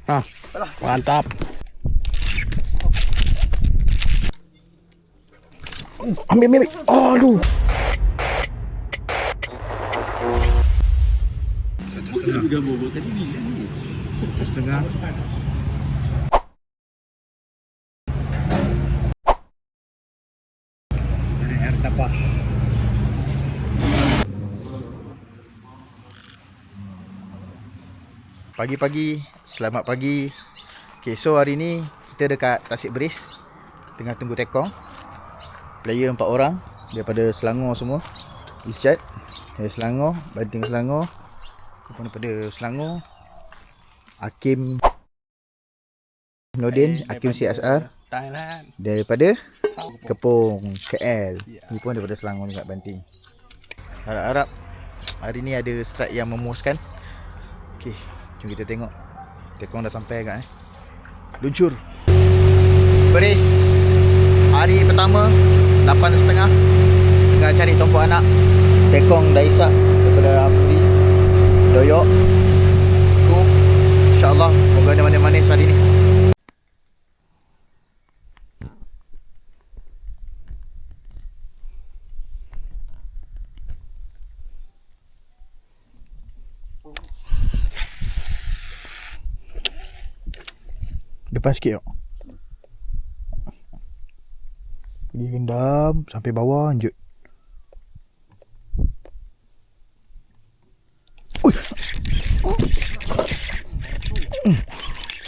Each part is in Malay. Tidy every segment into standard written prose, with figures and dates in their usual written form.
Ah, mantap. Ambil. Aduh. 1,5. Gambar buat tadi ni. 1,5. Dari air tapak. Pagi-pagi, selamat pagi. Okay, so hari ni kita dekat Tasik Beris, tengah tunggu tekong. Player 4 orang daripada Selangor semua. Richard dari Selangor, Banting Selangor, aku pun daripada Selangor. Hakim Nordin, Hakim CSR Thailand, daripada Kepong KL. Ni pun daripada Selangor juga, Banting. Harap-harap hari ni ada strike yang memuaskan. Okay, jom kita tengok. Tekong dah sampai agak luncur. Beris hari pertama 8.30. Tengah cari tumpuk anak. Tekong dah isak daripada Afri, Doyok, aku. InsyaAllah moga ada manis-manis hari ni. Depan sikit tau. Pergi rendam sampai bawah lanjut. Ui.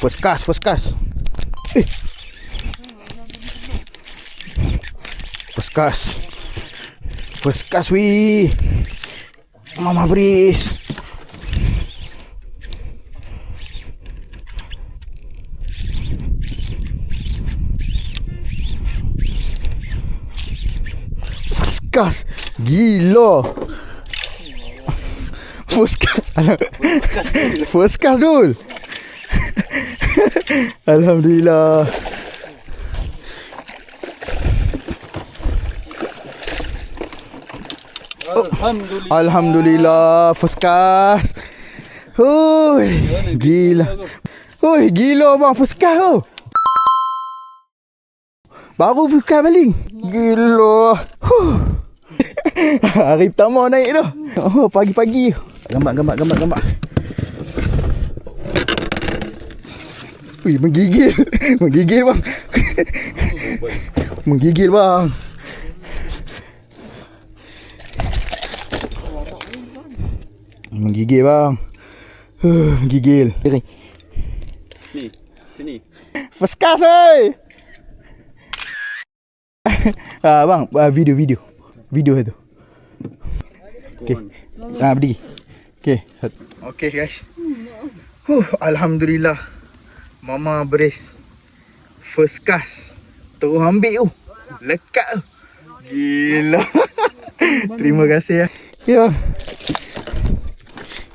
First cast. First cast weh. Mama Beris. First gila. First cast dul. Alhamdulillah. Alhamdulillah first cast. Oi, gila. Oi, gila bang first cast tu. Baru buka baling. Gila. Hari pertama naik tu. Oh, pagi-pagi. Gambar. Ui, menggigil. Menggigil bang. Menggigil bang. Menggigil bang. Gigil. ni, sini. First cast oi. Bang, video tu. Okey. Berdiri. Okey guys. Alhamdulillah. Mama Beris first cast. Terus ambil tu. Lekat tu. Gila. Terima kasih ya.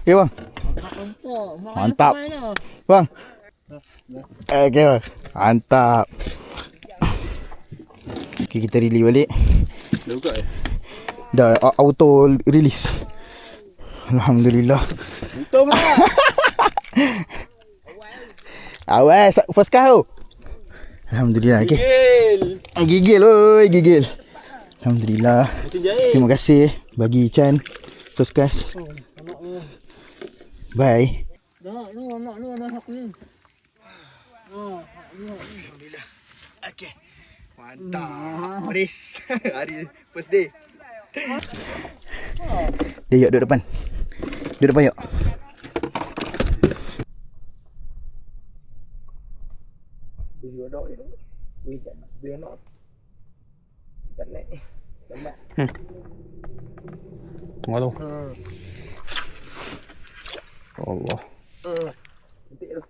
Okay bang. Mantap. Bang. Okay bang. Mantap. Okay, kita release balik. Dah buka Dah auto release. Alhamdulillah. Untung lah. Awas first cast tu. Alhamdulillah. Okay. Gigil. Alhamdulillah. Terima kasih bagi Chan first cast. Bye. Nak aku ni. Alhamdulillah. Okay. Mantap. Beris. Hari first day. Dia yuk duduk depan. Duduk depan yuk. Tengok tu. Allah. Cantik tu.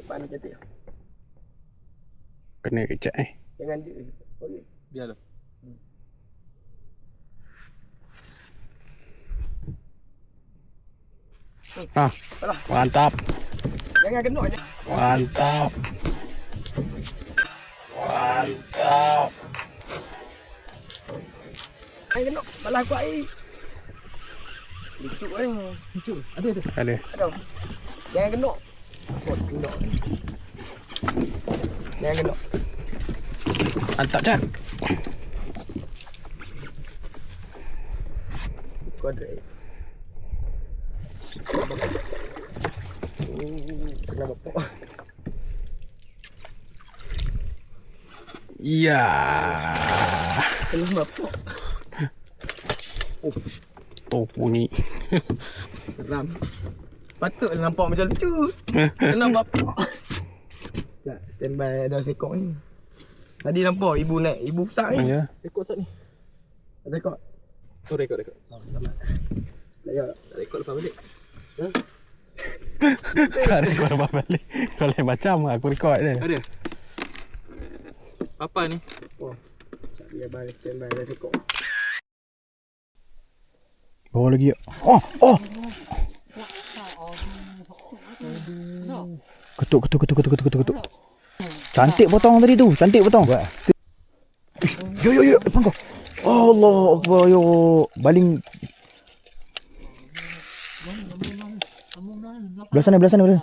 Depan ni cantik. Kena kejap Jangan je. Okey. Biarlah. Mantap. Jangan genuk aje. Mantap. Jangan genuk. Balah aku air. Lucu. Ada. Ada. Jangan genuk. Pot kendok. Yang kendok. Mantap Chan. Kuadrat. Kena bapak. Ya. Kena bapak. Topu ni. Seram. Patutlah nampak macam lucu. Kena bapak. Sekejap, standby ada sekok ni. Tadi nampak ibu naik, ibu besar ni. Ya. Rekod tak ni? Ada rekod? Oh, rekod. Selamat. Rekod lepas balik. Tak rekod apa balik. Kau lain macam aku rekod je. Ada. Apa ni? Oh. Dia balik standby ada sekok. Bawa lagi. Oh. Ketuk. Cantik potong tadi tu. Cantik potong. Yo depan kau. Allah Akbar yo. Baling. Belah sana. Kena.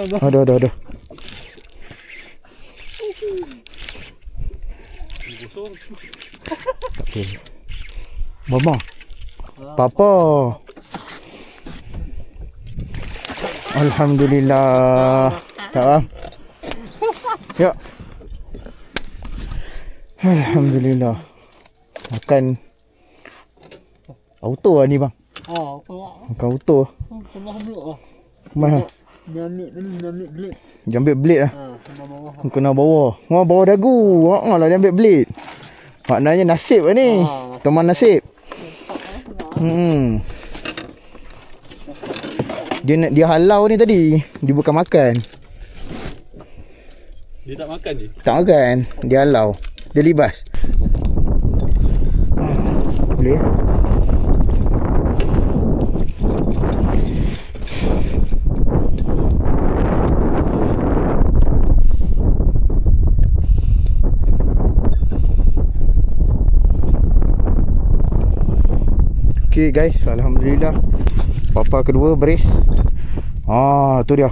Ada. Okay. Mama. Papa. Alhamdulillah. Tak. Ya. Alhamdulillah. Makan auto lah ni bang. Makan auto. Mahal. Dia ambil blade lah. Kena bawa. Bawa dagu. Lah dia ambil blade. Maknanya nasib lah ni. Teman nasib. Dia halau ni tadi. Dia bukan makan. Dia tak makan je. Tak makan. Dia halau. Dia libas. Boleh. Okay guys, alhamdulillah papa kedua beris. Tu dia.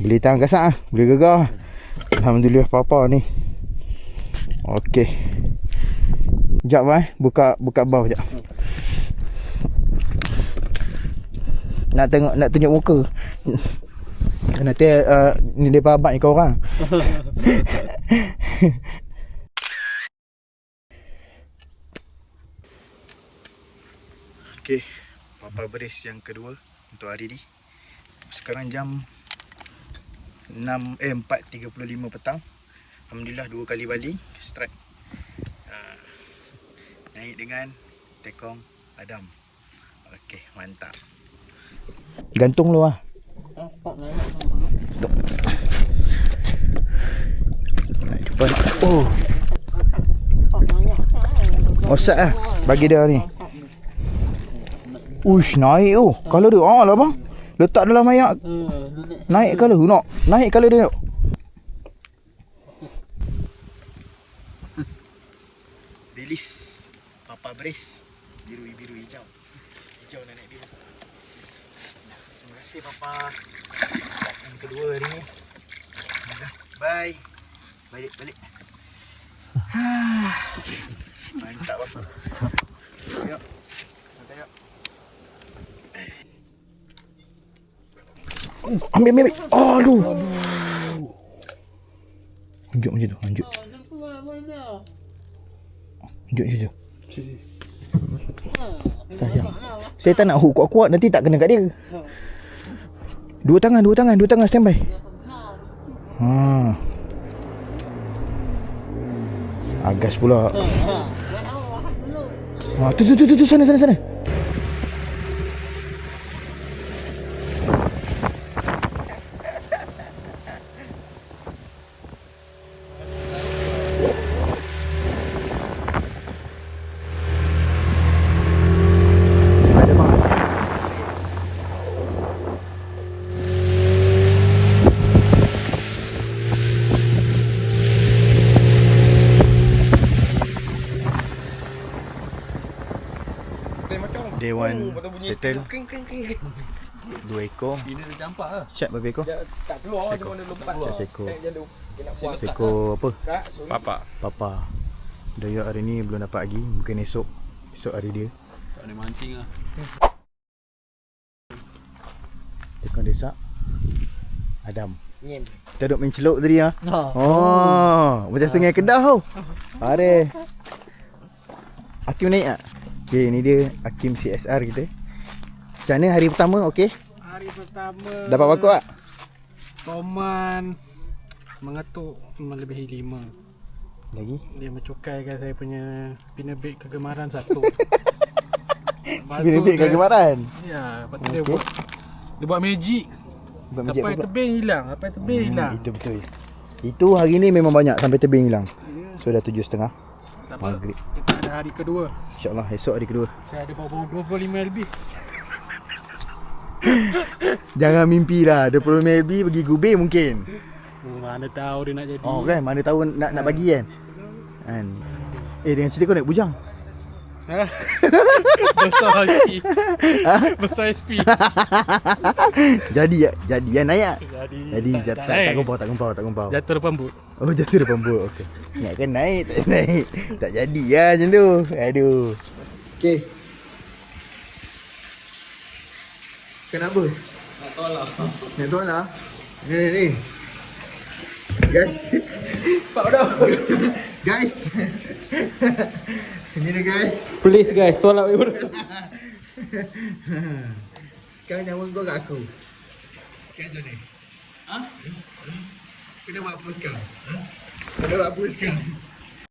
Boleh tahan gasak ah, boleh gegar. Alhamdulillah papa ni. Okey. Jap buka bawah jap. Nak tunjuk muka. Nanti ni depa abang kau orang. Okey, papa beris yang kedua untuk hari ni. Sekarang jam 4.35 petang. Alhamdulillah 2 kali baling strike. Naik dengan tekong Adam. Okey, mantap. Gantung lu ah. Nak jumpa. Osat lah bagi dia ni. Uish, naik tu. Kalau dia lah bang. Letak dalam ayak. Naik kalau nak. Naik kalau dia. Release papa beris. Biru hijau. Hijau nenek dia. Terima kasih papa. Yang kedua hari ni. Bye. Balik. Mantap papa. Yuk. Tengok. Ambil. Aduh. Tunjuk macam tu. Tunjuk. Tunjuk macam tu. Sayang. Saya tak nak hook kuat-kuat, nanti tak kena kat dia. Dua tangan standby. Agas pula. Tu sana. Day 1 settle. 2 ekor. Ini dah campak lah. Chat berapa ekor? Tak keluar dia mana lompat. Seekor. Jadu. Dia nak buat. Seekor apa? Papa. Papa. Dayak hari ni belum dapat lagi. Mungkin esok hari dia. Tak boleh mancing lah. Tekan desak. Adam. Nyem. Kita duduk main celuk tadi ah. Macam sungai Kedah tau. Are. Hakim naik tak? Okay, ni dia Hakim CSR kita. Macam mana hari pertama, okey? Hari pertama Dapat bakut tak? Toman mengetuk melebihi 5. Lagi? Dia mencukaikan saya punya spinnerbait kegemaran satu. Spinnerbait kegemaran? Ya, lepas tu dia buat magic. Sampai tebing hilang. Itu betul. Itu hari ni memang banyak sampai tebing hilang. So dah 7.30 Tak apa. maghrib. Kita ada hari kedua. InsyaAllah esok hari kedua. Saya ada bawa 25 lebih. Jangan mimpi lah 25 lebih pergi Gubin mungkin. Mana tahu dia nak jadi. Oh kan, mana tahu nak bagi kan. Dengan cerita kau naik bujang. Besar SP. Besar SP. Jadi kan naik tak? Jadi tak gumpau. Jatuh depan but. Oh, jatuh depan bot. Okey. Ingatkan naik, tak naik. Tak jadi lah macam tu. Aduh. Okey. Kenapa? Nak tolak. Ni. Guys. Pak dah. Guys. Sini dia guys. Please guys, tolak you. Sekarang nyawa kau kat aku. Sekarang macam ni. Kena buat apa sekarang? Kena buat apa sekarang?